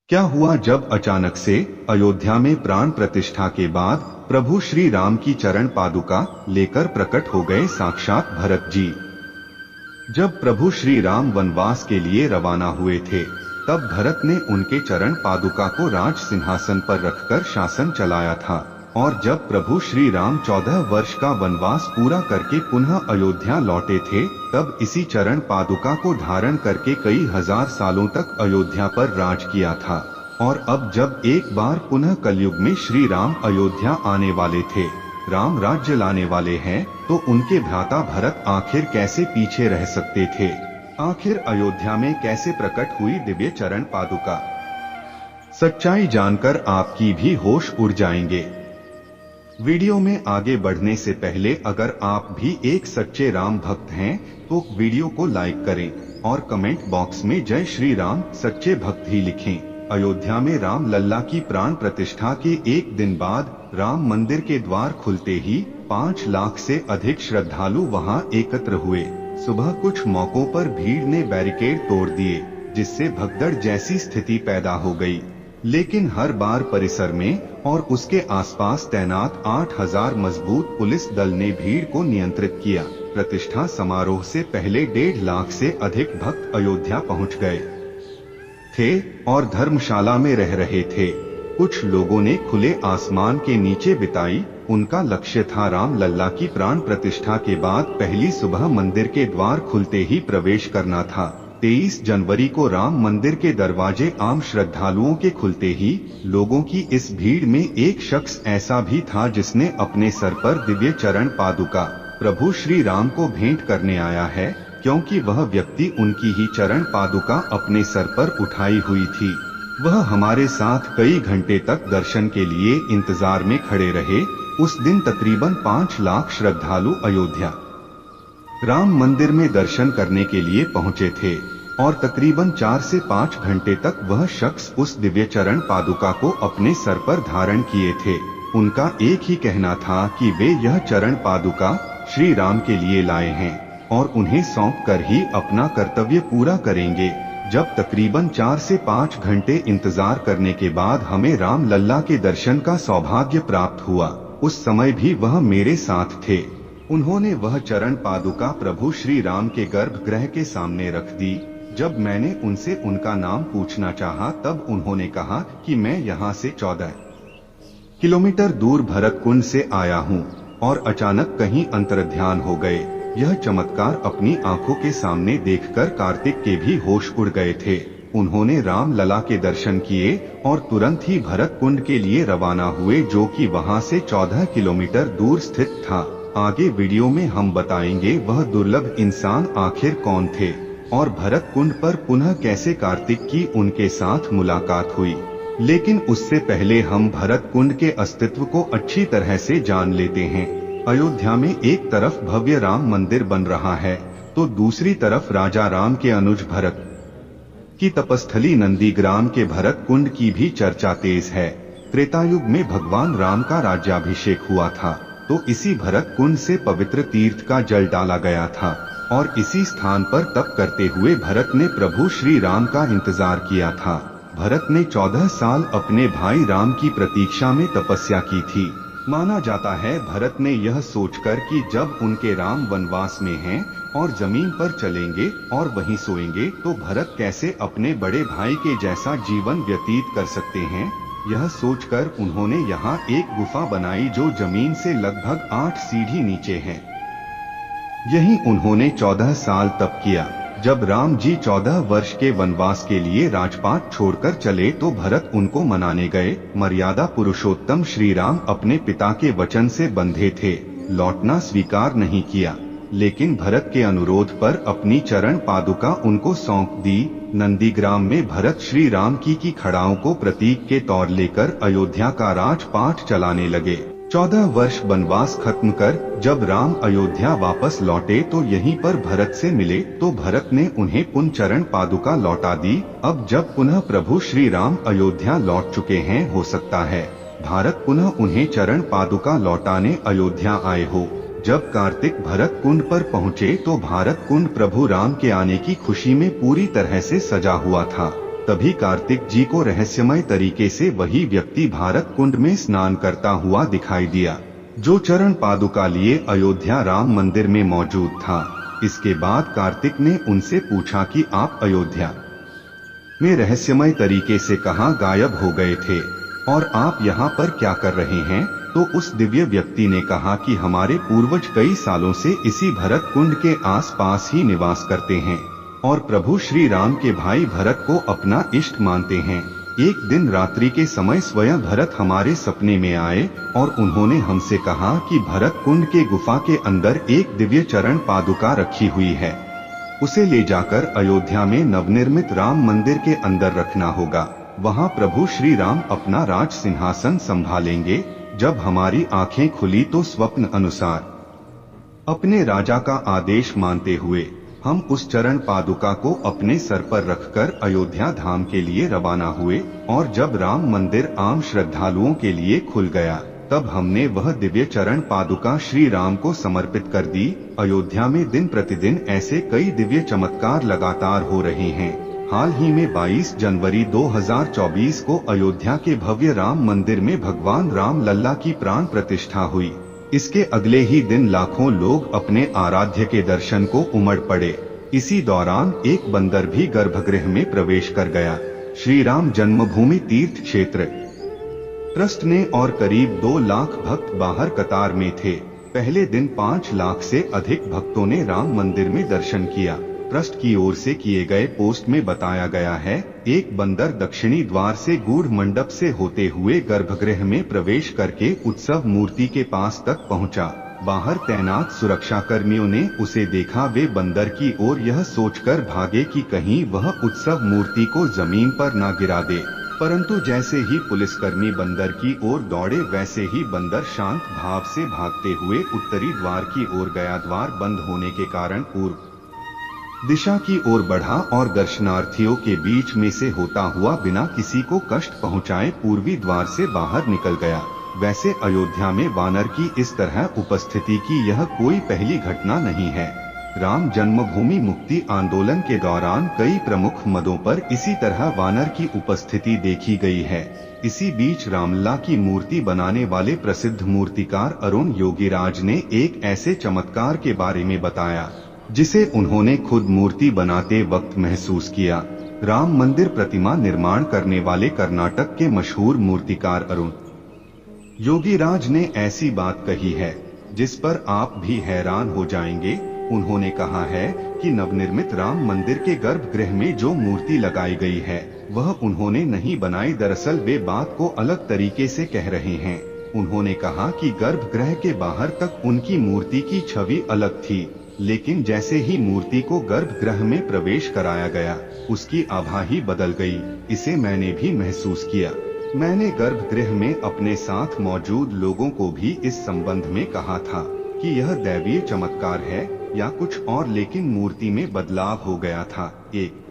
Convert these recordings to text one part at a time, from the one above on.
क्या हुआ जब अचानक से अयोध्या में प्राण प्रतिष्ठा के बाद प्रभु श्री राम की चरण पादुका लेकर प्रकट हो गए साक्षात भरत जी। जब प्रभु श्री राम वनवास के लिए रवाना हुए थे, तब भरत ने उनके चरण पादुका को राज सिंहासन पर रखकर शासन चलाया था। और जब प्रभु श्री राम 14 वर्ष का वनवास पूरा करके पुनः अयोध्या लौटे थे, तब इसी चरण पादुका को धारण करके कई हजार सालों तक अयोध्या पर राज किया था। और अब जब एक बार पुनः कलयुग में श्री राम अयोध्या आने वाले थे, राम राज्य लाने वाले हैं, तो उनके भ्राता भरत आखिर कैसे पीछे रह सकते थे। आखिर अयोध्या में कैसे प्रकट हुई दिव्य चरण पादुका। सच्चाई जानकर आपकी भी होश उड़ जाएंगे। वीडियो में आगे बढ़ने से पहले अगर आप भी एक सच्चे राम भक्त हैं, तो वीडियो को लाइक करें और कमेंट बॉक्स में जय श्री राम सच्चे भक्त ही लिखें। अयोध्या में राम लल्ला की प्राण प्रतिष्ठा के एक दिन बाद राम मंदिर के द्वार खुलते ही 5 लाख से अधिक श्रद्धालु वहां एकत्र हुए। सुबह कुछ मौकों पर भीड़ ने बैरिकेड तोड़ दिए, जिससे भगदड़ जैसी स्थिति पैदा हो गई। लेकिन हर बार परिसर में और उसके आसपास तैनात 8000 मजबूत पुलिस दल ने भीड़ को नियंत्रित किया। प्रतिष्ठा समारोह से पहले 1.5 लाख से अधिक भक्त अयोध्या पहुंच गए थे और धर्मशाला में रह रहे थे। कुछ लोगों ने खुले आसमान के नीचे बिताई। उनका लक्ष्य था राम लल्ला की प्राण प्रतिष्ठा के बाद पहली सुबह मंदिर के द्वार खुलते ही प्रवेश करना था। 23 जनवरी को राम मंदिर के दरवाजे आम श्रद्धालुओं के खुलते ही लोगों की इस भीड़ में एक शख्स ऐसा भी था जिसने अपने सर पर दिव्य चरण पादुका प्रभु श्री राम को भेंट करने आया है, क्योंकि वह व्यक्ति उनकी ही चरण पादुका अपने सर पर उठाई हुई थी। वह हमारे साथ कई घंटे तक दर्शन के लिए इंतजार में खड़े रहे। उस दिन तकरीबन 5 लाख श्रद्धालु अयोध्या राम मंदिर में दर्शन करने के लिए पहुंचे थे और तकरीबन 4 से 5 घंटे तक वह शख्स उस दिव्य चरण पादुका को अपने सर पर धारण किए थे। उनका एक ही कहना था कि वे यह चरण पादुका श्री राम के लिए लाए हैं और उन्हें सौंप कर ही अपना कर्तव्य पूरा करेंगे। जब तकरीबन 4 से 5 घंटे इंतजार करने के बाद हमें राम लल्ला के दर्शन का सौभाग्य प्राप्त हुआ, उस समय भी वह मेरे साथ थे। उन्होंने वह चरण पादुका प्रभु श्री राम के गर्भगृह के सामने रख दी। जब मैंने उनसे उनका नाम पूछना चाहा, तब उन्होंने कहा कि मैं यहाँ से 14 किलोमीटर दूर भरत कुंड से आया हूँ, और अचानक कहीं अंतर्ध्यान हो गए। यह चमत्कार अपनी आंखों के सामने देखकर कार्तिक के भी होश उड़ गए थे। उन्होंने राम लला के दर्शन किए और तुरंत ही भरत कुंड के लिए रवाना हुए, जो कि वहां से 14 किलोमीटर दूर स्थित था। आगे वीडियो में हम बताएंगे वह दुर्लभ इंसान आखिर कौन थे और भरत कुंड पर पुनः कैसे कार्तिक की उनके साथ मुलाकात हुई। लेकिन उससे पहले हम भरत कुंड के अस्तित्व को अच्छी तरह से जान लेते हैं। अयोध्या में एक तरफ भव्य राम मंदिर बन रहा है, तो दूसरी तरफ राजा राम के अनुज भरत की तपस्थली नंदीग्राम के भरत कुंड की भी चर्चा तेज है। त्रेतायुग में भगवान राम का राज्याभिषेक हुआ था, तो इसी भरत कुंड से पवित्र तीर्थ का जल डाला गया था और इसी स्थान पर तप करते हुए भरत ने प्रभु श्री राम का इंतजार किया था। भरत ने 14 साल अपने भाई राम की प्रतीक्षा में तपस्या की थी। माना जाता है भरत ने यह सोचकर कि जब उनके राम वनवास में हैं और जमीन पर चलेंगे और वहीं सोएंगे, तो भरत कैसे अपने बड़े भाई के जैसा जीवन व्यतीत कर सकते हैं। यह सोचकर उन्होंने यहाँ एक गुफा बनाई जो जमीन से लगभग 8 सीढ़ी नीचे है। यहीं उन्होंने 14 साल तप किया। जब राम जी 14 वर्ष के वनवास के लिए राजपाट छोड़कर चले, तो भरत उनको मनाने गए। मर्यादा पुरुषोत्तम श्री राम अपने पिता के वचन से बंधे थे, लौटना स्वीकार नहीं किया, लेकिन भरत के अनुरोध पर अपनी चरण पादुका उनको सौंप दी। नंदीग्राम में भरत श्री राम की खड़ाओं को प्रतीक के तौर लेकर अयोध्या का राजपाट चलाने लगे। 14 वर्ष वनवास खत्म कर जब राम अयोध्या वापस लौटे, तो यहीं पर भरत से मिले, तो भरत ने उन्हें पुनः चरण पादुका लौटा दी। अब जब पुनः प्रभु श्री राम अयोध्या लौट चुके हैं, हो सकता है भारत पुनः उन्हें चरण पादुका लौटाने अयोध्या आए हो। जब कार्तिक भरत कुंड पर पहुँचे, तो भारत कुंड प्रभु राम के आने की खुशी में पूरी तरह से सजा हुआ था। तभी कार्तिक जी को रहस्यमय तरीके से वही व्यक्ति भारत कुंड में स्नान करता हुआ दिखाई दिया, जो चरण पादुका लिए अयोध्या राम मंदिर में मौजूद था। इसके बाद कार्तिक ने उनसे पूछा कि आप अयोध्या में रहस्यमय तरीके से कहां गायब हो गए थे और आप यहाँ पर क्या कर रहे हैं? तो उस दिव्य व्यक्ति ने कहा कि हमारे पूर्वज कई सालों से इसी भरत कुंड के आसपास ही निवास करते हैं और प्रभु श्री राम के भाई भरत को अपना इष्ट मानते हैं। एक दिन रात्रि के समय स्वयं भरत हमारे सपने में आए और उन्होंने हमसे कहा कि भरत कुंड के गुफा के अंदर एक दिव्य चरण पादुका रखी हुई है, उसे ले जाकर अयोध्या में नवनिर्मित राम मंदिर के अंदर रखना होगा। वहां प्रभु श्री राम अपना राज सिंहासन संभालेंगे। जब हमारी आंखें खुली तो स्वप्न अनुसार अपने राजा का आदेश मानते हुए हम उस चरण पादुका को अपने सर पर रखकर अयोध्या धाम के लिए रवाना हुए और जब राम मंदिर आम श्रद्धालुओं के लिए खुल गया तब हमने वह दिव्य चरण पादुका श्री राम को समर्पित कर दी। अयोध्या में दिन प्रतिदिन ऐसे कई दिव्य चमत्कार लगातार हो रहे हैं। हाल ही में 22 जनवरी 2024 को अयोध्या के भव्य राम मंदिर में भगवान राम लल्ला की प्राण प्रतिष्ठा हुई। इसके अगले ही दिन लाखों लोग अपने आराध्य के दर्शन को उमड़ पड़े। इसी दौरान एक बंदर भी गर्भगृह में प्रवेश कर गया। श्री राम जन्मभूमि तीर्थ क्षेत्र ट्रस्ट ने और करीब 2 लाख भक्त बाहर कतार में थे। पहले दिन 5 लाख से अधिक भक्तों ने राम मंदिर में दर्शन किया। ट्रस्ट की ओर से किए गए पोस्ट में बताया गया है, एक बंदर दक्षिणी द्वार से गूढ़ मंडप से होते हुए गर्भगृह में प्रवेश करके उत्सव मूर्ति के पास तक पहुंचा। बाहर तैनात सुरक्षा कर्मियों ने उसे देखा। वे बंदर की ओर यह सोचकर भागे कि कहीं वह उत्सव मूर्ति को जमीन पर न गिरा दे, परंतु जैसे ही पुलिसकर्मी बंदर की ओर दौड़े वैसे ही बंदर शांत भाव से भागते हुए उत्तरी द्वार की ओर गया। द्वार बंद होने के कारण पूर्व दिशा की ओर बढ़ा और दर्शनार्थियों के बीच में से होता हुआ बिना किसी को कष्ट पहुंचाए पूर्वी द्वार से बाहर निकल गया। वैसे अयोध्या में वानर की इस तरह उपस्थिति की यह कोई पहली घटना नहीं है। राम जन्मभूमि मुक्ति आंदोलन के दौरान कई प्रमुख मदों पर इसी तरह वानर की उपस्थिति देखी गई है। इसी बीच रामलला की मूर्ति बनाने वाले प्रसिद्ध मूर्तिकार अरुण योगीराज ने एक ऐसे चमत्कार के बारे में बताया जिसे उन्होंने खुद मूर्ति बनाते वक्त महसूस किया। राम मंदिर प्रतिमा निर्माण करने वाले कर्नाटक के मशहूर मूर्तिकार अरुण योगीराज ने ऐसी बात कही है जिस पर आप भी हैरान हो जाएंगे। उन्होंने कहा है कि नवनिर्मित राम मंदिर के गर्भगृह में जो मूर्ति लगाई गई है वह उन्होंने नहीं बनाई। दरअसल वे बात को अलग तरीके से कह रहे हैं। उन्होंने कहा कि गर्भगृह के बाहर तक उनकी मूर्ति की छवि अलग थी, लेकिन जैसे ही मूर्ति को गर्भगृह में प्रवेश कराया गया उसकी आभा ही बदल गई। इसे मैंने भी महसूस किया। मैंने गर्भगृह में अपने साथ मौजूद लोगों को भी इस संबंध में कहा था कि यह दैवीय चमत्कार है या कुछ और, लेकिन मूर्ति में बदलाव हो गया था। एक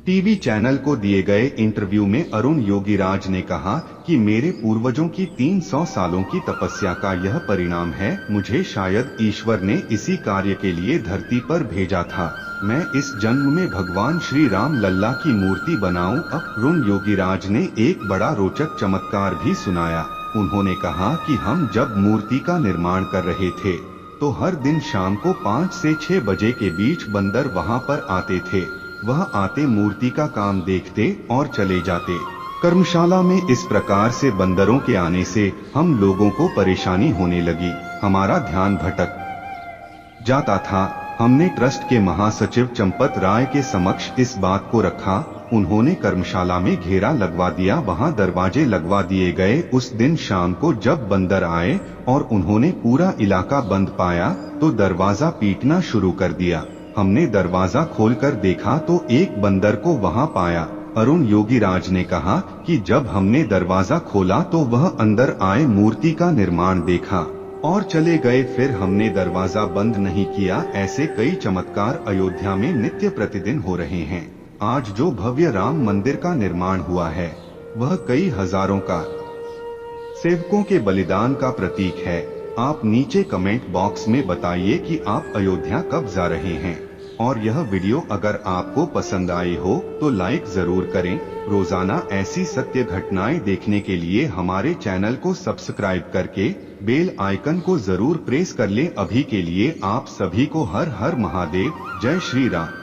टीवी चैनल को दिए गए इंटरव्यू में अरुण योगीराज ने कहा कि मेरे पूर्वजों की 300 सालों की तपस्या का यह परिणाम है। मुझे शायद ईश्वर ने इसी कार्य के लिए धरती पर भेजा था। मैं इस जन्म में भगवान श्री राम लल्ला की मूर्ति बनाऊं। अरुण योगीराज ने एक बड़ा रोचक चमत्कार भी सुनाया। उन्होंने कहा कि हम जब मूर्ति का निर्माण कर रहे थे तो हर दिन शाम को 5 से 6 बजे के बीच बंदर वहां पर आते थे। वह आते मूर्ति का काम देखते और चले जाते। कर्मशाला में इस प्रकार से बंदरों के आने से हम लोगों को परेशानी होने लगी। हमारा ध्यान भटक जाता था। हमने ट्रस्ट के महासचिव चंपत राय के समक्ष इस बात को रखा। उन्होंने कर्मशाला में घेरा लगवा दिया, वहां दरवाजे लगवा दिए गए। उस दिन शाम को जब बंदर आए और उन्होंने पूरा इलाका बंद पाया तो दरवाजा पीटना शुरू कर दिया। हमने दरवाजा खोलकर देखा तो एक बंदर को वहां पाया। अरुण योगीराज ने कहा कि जब हमने दरवाजा खोला तो वह अंदर आए मूर्ति का निर्माण देखा और चले गए। फिर हमने दरवाजा बंद नहीं किया। ऐसे कई चमत्कार अयोध्या में नित्य प्रतिदिन हो रहे हैं। आज जो भव्य राम मंदिर का निर्माण हुआ है वह कई हजारों का सेवकों के बलिदान का प्रतीक है। आप नीचे कमेंट बॉक्स में बताइए कि आप अयोध्या कब जा रहे हैं और यह वीडियो अगर आपको पसंद आई हो तो लाइक जरूर करें। रोजाना ऐसी सत्य घटनाएं देखने के लिए हमारे चैनल को सब्सक्राइब करके बेल आइकन को जरूर प्रेस कर लें। अभी के लिए आप सभी को हर हर महादेव, जय श्री राम।